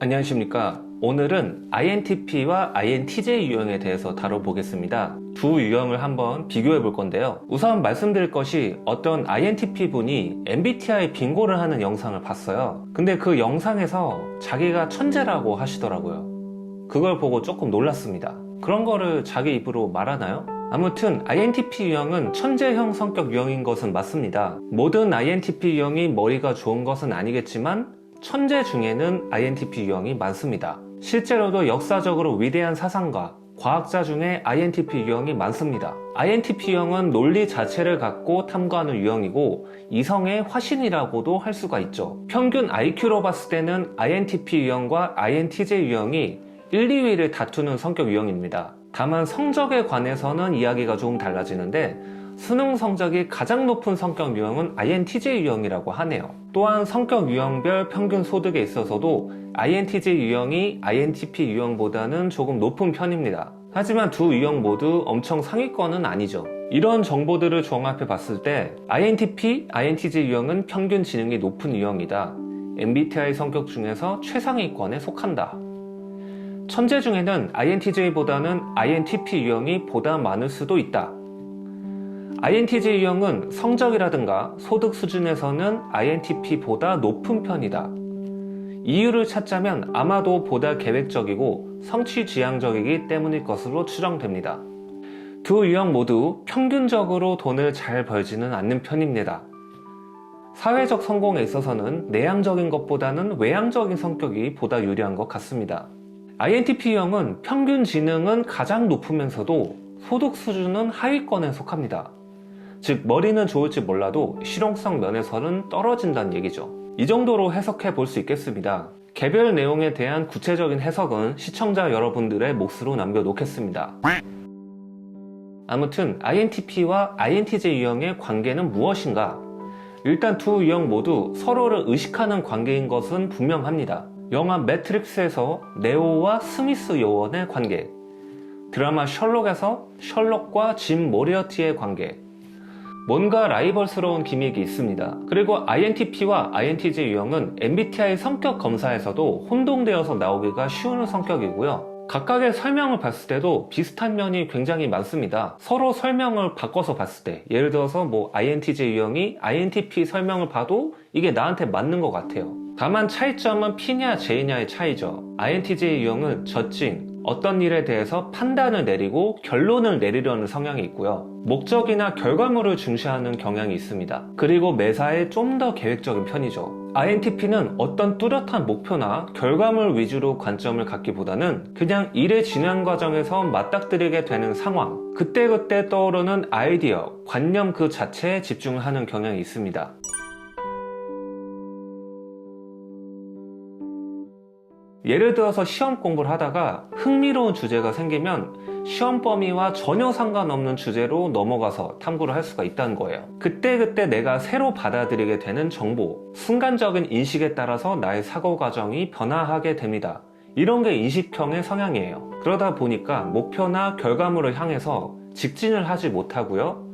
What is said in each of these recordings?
안녕하십니까. 오늘은 INTP와 INTJ 유형에 대해서 다뤄보겠습니다. 두 유형을 한번 비교해 볼 건데요. 우선 말씀드릴 것이 어떤 INTP 분이 MBTI 빙고를 하는 영상을 봤어요. 근데 그 영상에서 자기가 천재라고 하시더라고요. 그걸 보고 조금 놀랐습니다. 그런 거를 자기 입으로 말하나요? 아무튼 INTP 유형은 천재형 성격 유형인 것은 맞습니다. 모든 INTP 유형이 머리가 좋은 것은 아니겠지만 천재 중에는 INTP 유형이 많습니다. 실제로도 역사적으로 위대한 사상가, 과학자 중에 INTP 유형이 많습니다. INTP 유형은 논리 자체를 갖고 탐구하는 유형이고 이성의 화신이라고도 할 수가 있죠. 평균 IQ로 봤을 때는 INTP 유형과 INTJ 유형이 1, 2위를 다투는 성격 유형입니다. 다만 성적에 관해서는 이야기가 조금 달라지는데 수능 성적이 가장 높은 성격 유형은 INTJ 유형이라고 하네요. 또한 성격 유형별 평균 소득에 있어서도 INTJ 유형이 INTP 유형보다는 조금 높은 편입니다. 하지만 두 유형 모두 엄청 상위권은 아니죠. 이런 정보들을 종합해 봤을 때 INTP, INTJ 유형은 평균 지능이 높은 유형이다. MBTI 성격 중에서 최상위권에 속한다. 천재 중에는 INTJ보다는 INTP 유형이 보다 많을 수도 있다. INTJ 유형은 성적이라든가 소득 수준에서는 INTP보다 높은 편이다. 이유를 찾자면 아마도 보다 계획적이고 성취지향적이기 때문일 것으로 추정됩니다. 두 유형 모두 평균적으로 돈을 잘 벌지는 않는 편입니다. 사회적 성공에 있어서는 내향적인 것보다는 외향적인 성격이 보다 유리한 것 같습니다. INTP 유형은 평균 지능은 가장 높으면서도 소득 수준은 하위권에 속합니다. 즉 머리는 좋을지 몰라도 실용성 면에서는 떨어진다는 얘기죠. 이 정도로 해석해 볼 수 있겠습니다. 개별 내용에 대한 구체적인 해석은 시청자 여러분들의 몫으로 남겨놓겠습니다. 아무튼 INTP와 INTJ 유형의 관계는 무엇인가? 일단 두 유형 모두 서로를 의식하는 관계인 것은 분명합니다. 영화 매트릭스에서 네오와 스미스 요원의 관계, 드라마 셜록에서 셜록과 짐 모리어티의 관계, 뭔가 라이벌스러운 기믹이 있습니다. 그리고 INTP와 INTJ 유형은 MBTI 성격 검사에서도 혼동되어서 나오기가 쉬운 성격이고요. 각각의 설명을 봤을 때도 비슷한 면이 굉장히 많습니다. 서로 설명을 바꿔서 봤을 때 예를 들어서 INTJ 유형이 INTP 설명을 봐도 이게 나한테 맞는 것 같아요. 다만 차이점은 P냐 J냐의 차이죠. INTJ 유형은 저칭, 어떤 일에 대해서 판단을 내리고 결론을 내리려는 성향이 있고요. 목적이나 결과물을 중시하는 경향이 있습니다. 그리고 매사에 좀 더 계획적인 편이죠. INTP는 어떤 뚜렷한 목표나 결과물 위주로 관점을 갖기보다는 그냥 일의 진행 과정에서 맞닥뜨리게 되는 상황, 그때그때 떠오르는 아이디어, 관념 그 자체에 집중을 하는 경향이 있습니다. 예를 들어서 시험 공부를 하다가 흥미로운 주제가 생기면 시험 범위와 전혀 상관없는 주제로 넘어가서 탐구를 할 수가 있다는 거예요. 그때그때 내가 새로 받아들이게 되는 정보, 순간적인 인식에 따라서 나의 사고 과정이 변화하게 됩니다. 이런 게 인식형의 성향이에요. 그러다 보니까 목표나 결과물을 향해서 직진을 하지 못하고요.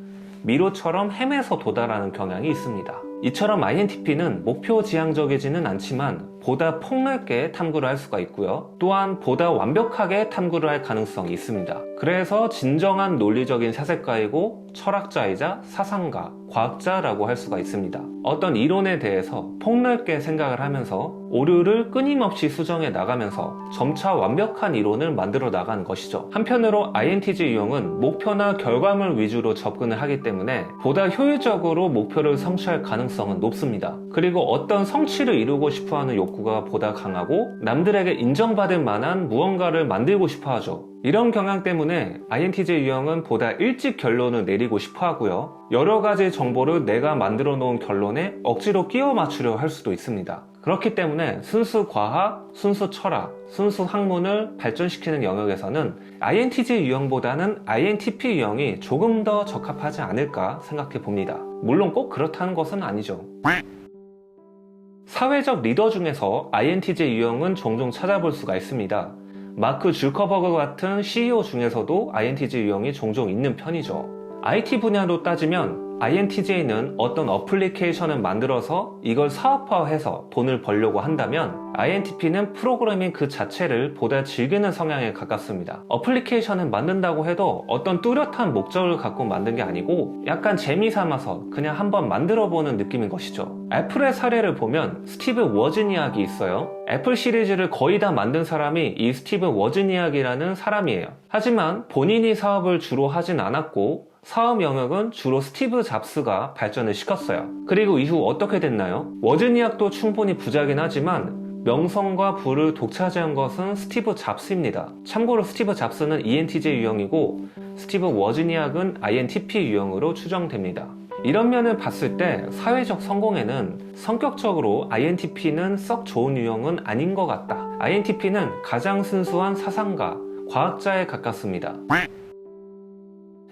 미로처럼 헤매서 도달하는 경향이 있습니다. 이처럼 INTP는 목표 지향적이지는 않지만 보다 폭넓게 탐구를 할 수가 있고요. 또한 보다 완벽하게 탐구를 할 가능성이 있습니다. 그래서 진정한 논리적인 사색가이고 철학자이자 사상가, 과학자라고 할 수가 있습니다. 어떤 이론에 대해서 폭넓게 생각을 하면서 오류를 끊임없이 수정해 나가면서 점차 완벽한 이론을 만들어 나가는 것이죠. 한편으로 INTJ 유형은 목표나 결과물 위주로 접근을 하기 때문에 보다 효율적으로 목표를 성취할 가능성은 높습니다. 그리고 어떤 성취를 이루고 싶어하는 욕구가 보다 강하고 남들에게 인정받을 만한 무언가를 만들고 싶어 하죠. 이런 경향 때문에 INTJ 유형은 보다 일찍 결론을 내리고 싶어 하고요. 여러 가지 정보를 내가 만들어 놓은 결론에 억지로 끼워 맞추려 할 수도 있습니다. 그렇기 때문에 순수 과학, 순수 철학, 순수 학문을 발전시키는 영역에서는 INTJ 유형보다는 INTP 유형이 조금 더 적합하지 않을까 생각해 봅니다. 물론 꼭 그렇다는 것은 아니죠. 사회적 리더 중에서 INTJ 유형은 종종 찾아볼 수가 있습니다. 마크 주커버그 같은 CEO 중에서도 INTJ 유형이 종종 있는 편이죠. IT 분야로 따지면 INTJ는 어떤 어플리케이션을 만들어서 이걸 사업화해서 돈을 벌려고 한다면 INTP는 프로그래밍 그 자체를 보다 즐기는 성향에 가깝습니다. 어플리케이션을 만든다고 해도 어떤 뚜렷한 목적을 갖고 만든 게 아니고 약간 재미삼아서 그냥 한번 만들어보는 느낌인 것이죠. 애플의 사례를 보면 스티브 워즈니악이 있어요. 애플 시리즈를 거의 다 만든 사람이 이 스티브 워즈니악이라는 사람이에요. 하지만 본인이 사업을 주로 하진 않았고 사업 영역은 주로 스티브 잡스가 발전을 시켰어요. 그리고 이후 어떻게 됐나요? 워즈니악도 충분히 부자긴 하지만 명성과 부를 독차지한 것은 스티브 잡스입니다. 참고로 스티브 잡스는 ENTJ 유형이고 스티브 워즈니악은 INTP 유형으로 추정됩니다. 이런 면을 봤을 때 사회적 성공에는 성격적으로 INTP는 썩 좋은 유형은 아닌 것 같다. INTP는 가장 순수한 사상가, 과학자에 가깝습니다.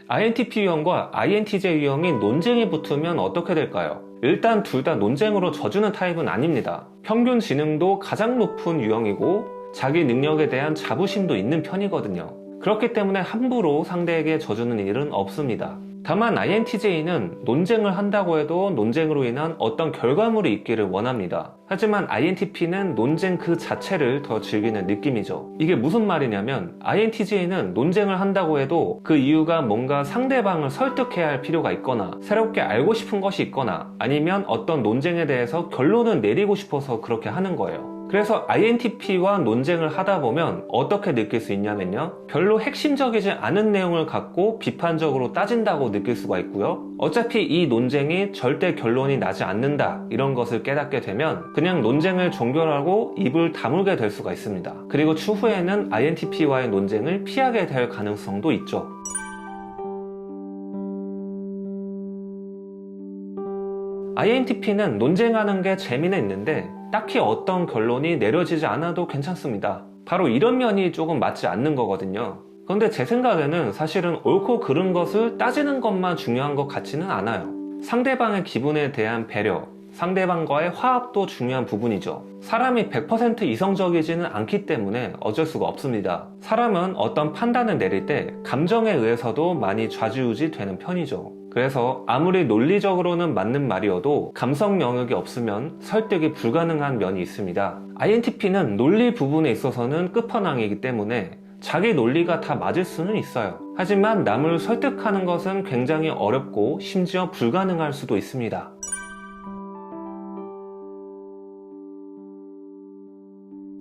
INTP 유형과 INTJ 유형이 논쟁이 붙으면 어떻게 될까요? 일단 둘 다 논쟁으로 져주는 타입은 아닙니다. 평균 지능도 가장 높은 유형이고 자기 능력에 대한 자부심도 있는 편이거든요. 그렇기 때문에 함부로 상대에게 져주는 일은 없습니다. 다만 INTJ는 논쟁을 한다고 해도 논쟁으로 인한 어떤 결과물이 있기를 원합니다. 하지만 INTP는 논쟁 그 자체를 더 즐기는 느낌이죠. 이게 무슨 말이냐면 INTJ는 논쟁을 한다고 해도 그 이유가 뭔가 상대방을 설득해야 할 필요가 있거나 새롭게 알고 싶은 것이 있거나 아니면 어떤 논쟁에 대해서 결론을 내리고 싶어서 그렇게 하는 거예요. 그래서 INTP와 논쟁을 하다 보면 어떻게 느낄 수 있냐면요, 별로 핵심적이지 않은 내용을 갖고 비판적으로 따진다고 느낄 수가 있고요, 어차피 이 논쟁이 절대 결론이 나지 않는다 이런 것을 깨닫게 되면 그냥 논쟁을 종결하고 입을 다물게 될 수가 있습니다. 그리고 추후에는 INTP와의 논쟁을 피하게 될 가능성도 있죠. INTP는 논쟁하는 게 재미는 있는데 딱히 어떤 결론이 내려지지 않아도 괜찮습니다. 바로 이런 면이 조금 맞지 않는 거거든요. 그런데 제 생각에는 사실은 옳고 그른 것을 따지는 것만 중요한 것 같지는 않아요. 상대방의 기분에 대한 배려, 상대방과의 화합도 중요한 부분이죠. 사람이 100% 이성적이지는 않기 때문에 어쩔 수가 없습니다. 사람은 어떤 판단을 내릴 때 감정에 의해서도 많이 좌지우지 되는 편이죠. 그래서 아무리 논리적으로는 맞는 말이어도 감성 영역이 없으면 설득이 불가능한 면이 있습니다. INTP는 논리 부분에 있어서는 끝판왕이기 때문에 자기 논리가 다 맞을 수는 있어요. 하지만 남을 설득하는 것은 굉장히 어렵고 심지어 불가능할 수도 있습니다.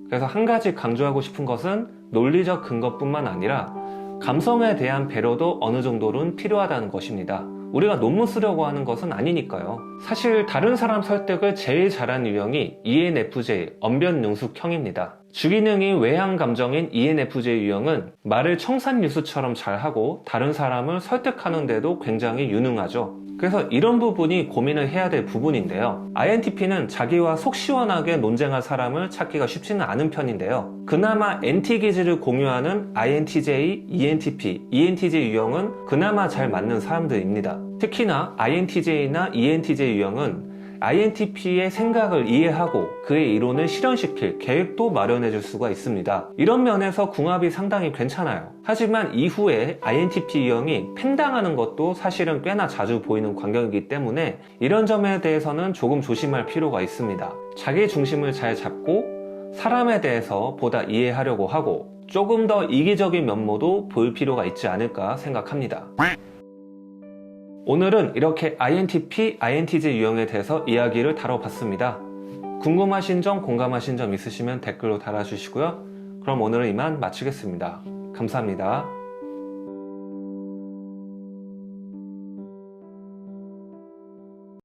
그래서 한 가지 강조하고 싶은 것은 논리적 근거뿐만 아니라 감성에 대한 배려도 어느 정도는 필요하다는 것입니다. 우리가 논문 쓰려고 하는 것은 아니니까요. 사실 다른 사람 설득을 제일 잘하는 유형이 ENFJ, 언변능숙형입니다. 주기능이 외향 감정인 ENFJ 유형은 말을 청산유수처럼 잘하고 다른 사람을 설득하는 데도 굉장히 유능하죠. 그래서 이런 부분이 고민을 해야 될 부분인데요. INTP는 자기와 속 시원하게 논쟁할 사람을 찾기가 쉽지는 않은 편인데요. 그나마 NT 기질을 공유하는 INTJ, ENTP, ENTJ 유형은 그나마 잘 맞는 사람들입니다. 특히나 INTJ나 ENTJ 유형은 INTP의 생각을 이해하고 그의 이론을 실현시킬 계획도 마련해 줄 수가 있습니다. 이런 면에서 궁합이 상당히 괜찮아요. 하지만 이후에 INTP 유형이 팽당하는 것도 사실은 꽤나 자주 보이는 광경이기 때문에 이런 점에 대해서는 조금 조심할 필요가 있습니다. 자기 중심을 잘 잡고 사람에 대해서 보다 이해하려고 하고 조금 더 이기적인 면모도 보일 필요가 있지 않을까 생각합니다. 오늘은 이렇게 INTP, INTJ 유형에 대해서 이야기를 다뤄봤습니다. 궁금하신 점, 공감하신 점 있으시면 댓글로 달아주시고요. 그럼 오늘은 이만 마치겠습니다. 감사합니다.